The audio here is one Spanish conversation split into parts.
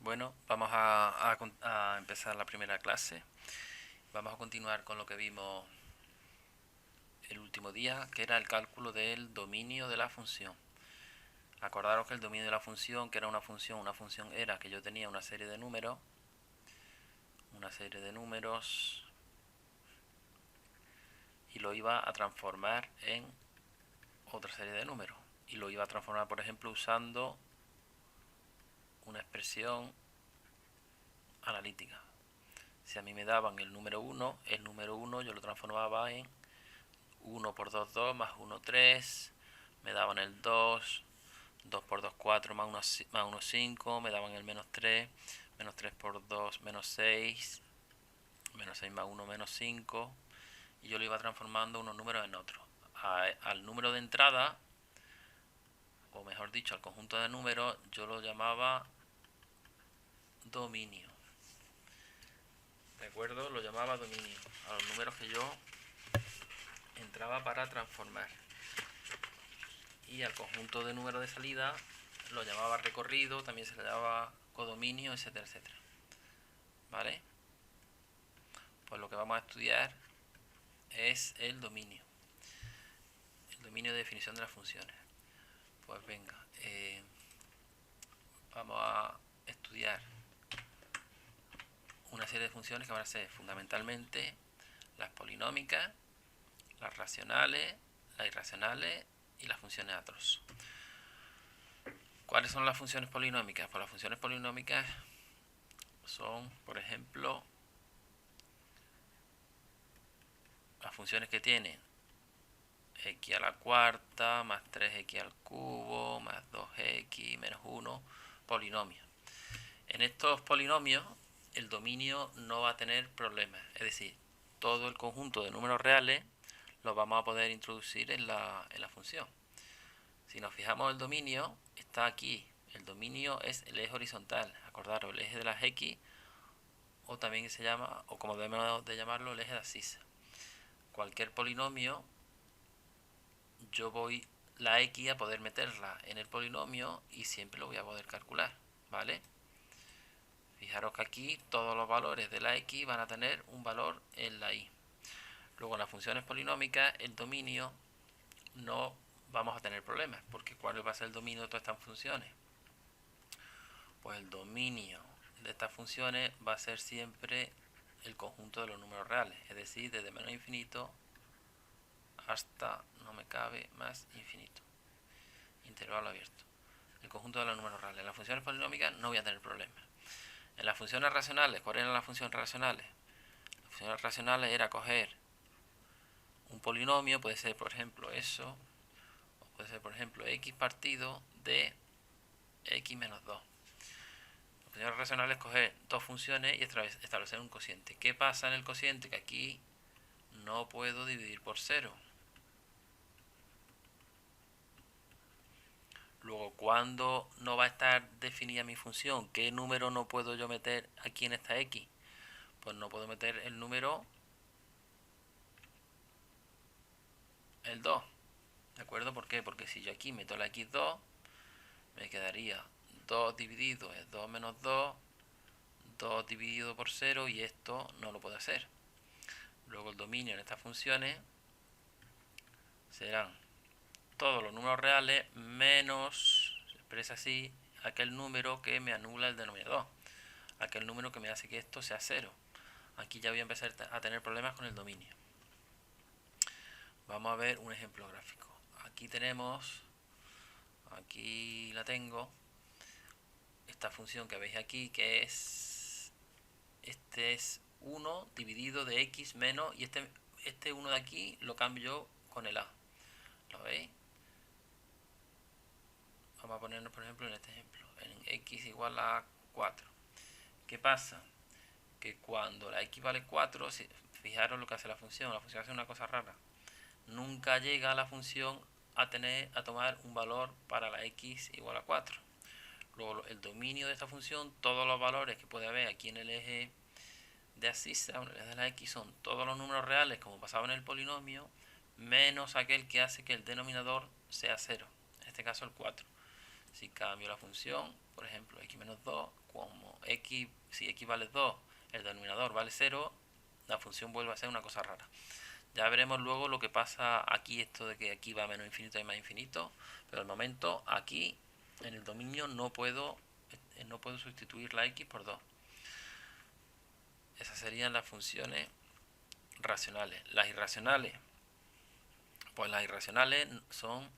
Bueno, vamos a empezar la primera clase. Vamos a continuar con lo que vimos el último día, que era el cálculo del dominio de la función. Acordaros que el dominio de la función, que era una función era que yo tenía una serie de números, y lo iba a transformar en otra serie de números. Y lo iba a transformar, por ejemplo, usando una expresión analítica. Si a mí me daban el número 1, el número 1 yo lo transformaba en 1 por 2, 2, más 1, 3, me daban el 2, 2 por 2, 4, más 1, 5, me daban el menos 3 por 2, menos 6, menos 6 más 1, menos 5, y yo lo iba transformando unos números en otros. Al número de entrada, o mejor dicho, al conjunto de números, yo lo llamaba dominio. ¿De acuerdo? Lo llamaba dominio a los números que yo entraba para transformar. Y al conjunto de números de salida lo llamaba recorrido, también se le llamaba codominio, etcétera, etcétera. ¿Vale? Pues lo que vamos a estudiar es el dominio de definición de las funciones. Pues venga, vamos a estudiar una serie de funciones que van a ser fundamentalmente las polinómicas, las racionales, las irracionales y las funciones atros. ¿Cuáles son las funciones polinómicas? Pues las funciones polinómicas son, por ejemplo, las funciones que tienen x a la cuarta, más 3x al cubo, más 2x, menos 1, polinomios. En estos polinomios, el dominio no va a tener problemas, es decir, todo el conjunto de números reales lo vamos a poder introducir en la función. Si nos fijamos, el dominio está aquí. El dominio es el eje horizontal. Acordaros, el eje de las x, o también se llama, o como debemos de llamarlo, el eje de abscisa. Cualquier polinomio, yo voy la x a poder meterla en el polinomio y siempre lo voy a poder calcular, ¿vale? Fijaros que aquí todos los valores de la x van a tener un valor en la y. Luego en las funciones polinómicas, el dominio no vamos a tener problemas, porque ¿cuál va a ser el dominio de todas estas funciones? Pues el dominio de estas funciones va a ser siempre el conjunto de los números reales, es decir, desde menos infinito hasta no me cabe más infinito, intervalo abierto, el conjunto de los números reales. En las funciones polinómicas no voy a tener problemas. En las funciones racionales, ¿cuáles eran las funciones racionales? Las funciones racionales era coger un polinomio, puede ser por ejemplo eso, o puede ser por ejemplo x partido de x menos 2. Las funciones racionales es coger dos funciones y establecer un cociente. ¿Qué pasa en el cociente? Que aquí no puedo dividir por 0. Luego, ¿cuándo no va a estar definida mi función? ¿Qué número no puedo yo meter aquí en esta x? Pues no puedo meter el número el 2. ¿De acuerdo? ¿Por qué? Porque si yo aquí meto la x2, me quedaría 2 dividido es 2 menos 2, 2 dividido por 0, y esto no lo puedo hacer. Luego el dominio en estas funciones serán todos los números reales menos, se expresa así, aquel número que me anula el denominador, aquel número que me hace que esto sea 0. Aquí ya voy a empezar a tener problemas con el dominio. Vamos a ver un ejemplo gráfico. Aquí tenemos, aquí la tengo, esta función que veis aquí, que es, este es 1 dividido de x menos, y este 1 de aquí lo cambio con el a. ¿Lo veis? Vamos a ponernos, por ejemplo, en este ejemplo, en x igual a 4. ¿Qué pasa? Que cuando la x vale 4, fijaros lo que hace la función hace una cosa rara. Nunca llega a la función a tomar un valor para la x igual a 4. Luego el dominio de esta función, todos los valores que puede haber aquí en el eje de abscisa, en el eje de la x, son todos los números reales, como pasaba en el polinomio, menos aquel que hace que el denominador sea 0, en este caso el 4. Si cambio la función, por ejemplo, x menos 2, como x, si x vale 2, el denominador vale 0, la función vuelve a ser una cosa rara. Ya veremos luego lo que pasa aquí, esto de que aquí va menos infinito y más infinito, pero al momento aquí en el dominio no puedo sustituir la x por 2. Esas serían las funciones racionales. Las irracionales, pues las irracionales son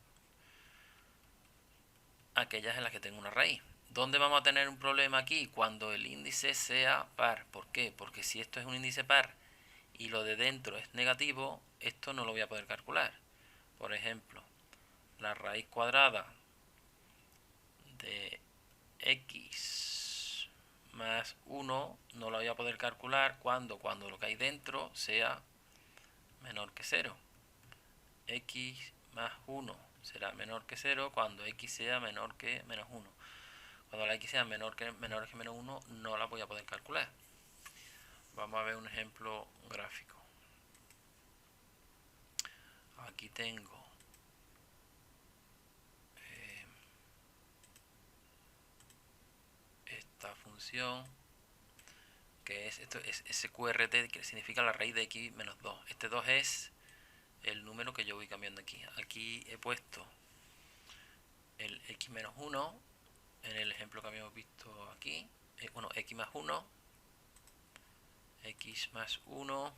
aquellas en las que tengo una raíz. ¿Dónde vamos a tener un problema aquí? Cuando el índice sea par. ¿Por qué? Porque si esto es un índice par y lo de dentro es negativo, esto no lo voy a poder calcular. Por ejemplo, la raíz cuadrada de x más 1 no la voy a poder calcular cuando lo que hay dentro sea menor que 0. X más 1 será menor que 0 cuando x sea menor que menos 1. Cuando la x sea menor que menos 1 no la voy a poder calcular. Vamos a ver un ejemplo gráfico. Aquí tengo esta función que es SQRT, que significa la raíz de x menos 2. Este 2 es el número que yo voy cambiando aquí. Aquí he puesto el x menos 1 en el ejemplo que habíamos visto aquí. Bueno, x más 1, x más 1,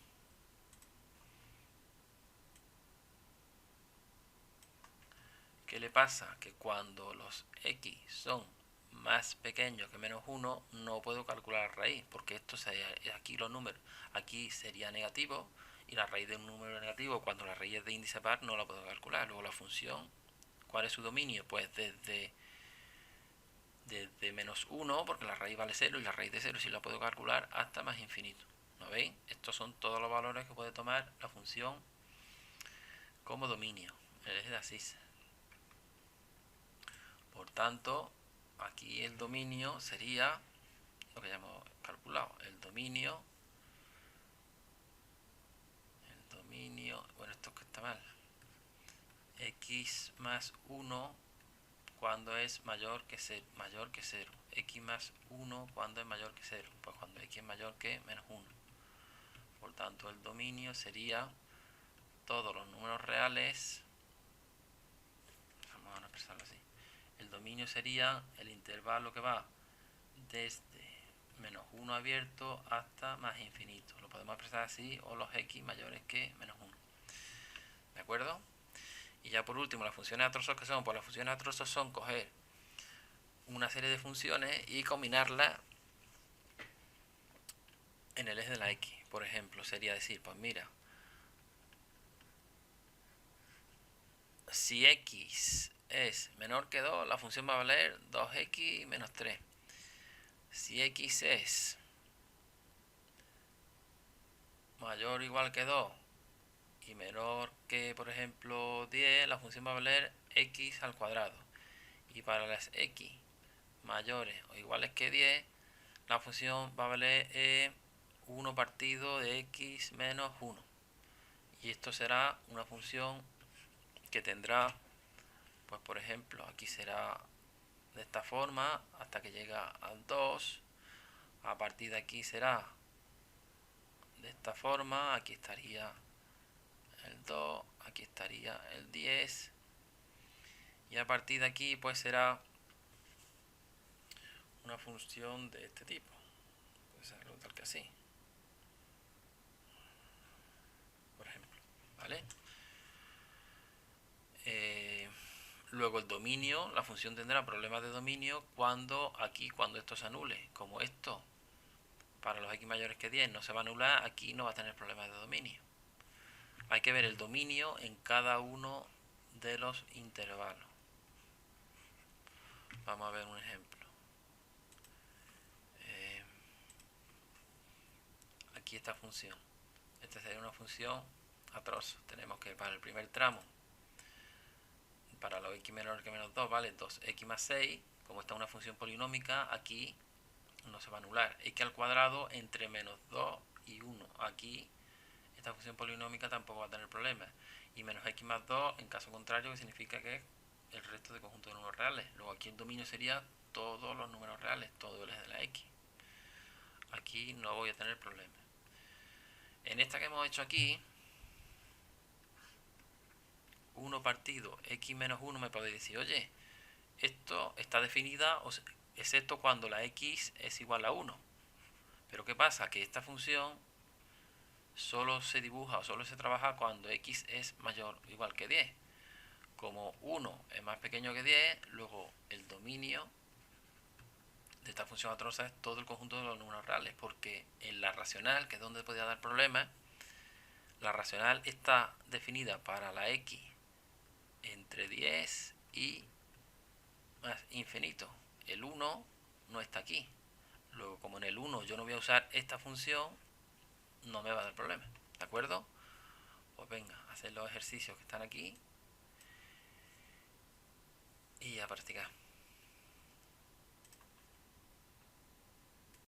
¿qué le pasa? Que cuando los x son más pequeños que menos 1 no puedo calcular la raíz, porque esto sería, aquí los números, aquí sería negativo, y la raíz de un número negativo cuando la raíz es de índice par no la puedo calcular. Luego la función, ¿cuál es su dominio? Pues desde menos 1, porque la raíz vale 0, y la raíz de 0 sí la puedo calcular, hasta más infinito. ¿No veis? Estos son todos los valores que puede tomar la función como dominio. Es así. Por tanto, aquí el dominio sería lo que ya hemos calculado. El dominio, bueno, esto que está mal. X más 1 cuando es mayor que 0. X más 1 cuando es mayor que 0. Pues cuando x es mayor que menos 1. Por tanto, el dominio sería todos los números reales. Vamos a expresarlo así. El dominio sería el intervalo que va desde menos 1 abierto hasta más infinito. Lo podemos expresar así, o los x mayores que menos 1. ¿De acuerdo? Y ya por último, las funciones a trozos, que son, pues las funciones a trozos son coger una serie de funciones y combinarlas en el eje de la x. Por ejemplo, sería decir, pues mira, si x es menor que 2, la función va a valer 2x menos 3. Si x es mayor o igual que 2 y menor que, por ejemplo, 10, la función va a valer x al cuadrado. Y para las x mayores o iguales que 10, la función va a valer 1 partido de x menos 1. Y esto será una función que tendrá, pues por ejemplo, aquí será de esta forma hasta que llega al 2. A partir de aquí será de esta forma, aquí estaría el 2, aquí estaría el 10, y a partir de aquí pues será una función de este tipo. Puede ser algo tal que así, por ejemplo, ¿vale? Luego el dominio, la función tendrá problemas de dominio cuando esto se anule, como esto para los x mayores que 10 no se va a anular, aquí no va a tener problemas de dominio. Hay que ver el dominio en cada uno de los intervalos. Vamos a ver un ejemplo. Aquí esta función. Esta sería una función a trozos. Tenemos que para el primer tramo, para los x menor que menos 2, vale 2x más 6. Como esta es una función polinómica, aquí no se va a anular. X al cuadrado entre menos 2 y 1. Aquí esta función polinómica tampoco va a tener problemas. Y menos x más 2 en caso contrario, que significa que el resto de conjuntos de números reales. Luego aquí el dominio sería todos los números reales, todo el eje de la X. Aquí no voy a tener problema. En esta que hemos hecho aquí, 1 partido X menos 1, me podéis decir, oye, esto está definida, excepto cuando la X es igual a 1. Pero ¿qué pasa? Que esta función solo se dibuja o solo se trabaja cuando X es mayor o igual que 10. Como 1 es más pequeño que 10, luego el dominio de esta función atrosa es todo el conjunto de los números reales, porque en la racional, que es donde podía dar problemas, la racional está definida para la X entre 10 y más infinito. El 1 no está aquí. Luego, como en el 1 yo no voy a usar esta función, no me va a dar problema. ¿De acuerdo? Pues venga, hacer los ejercicios que están aquí y a practicar.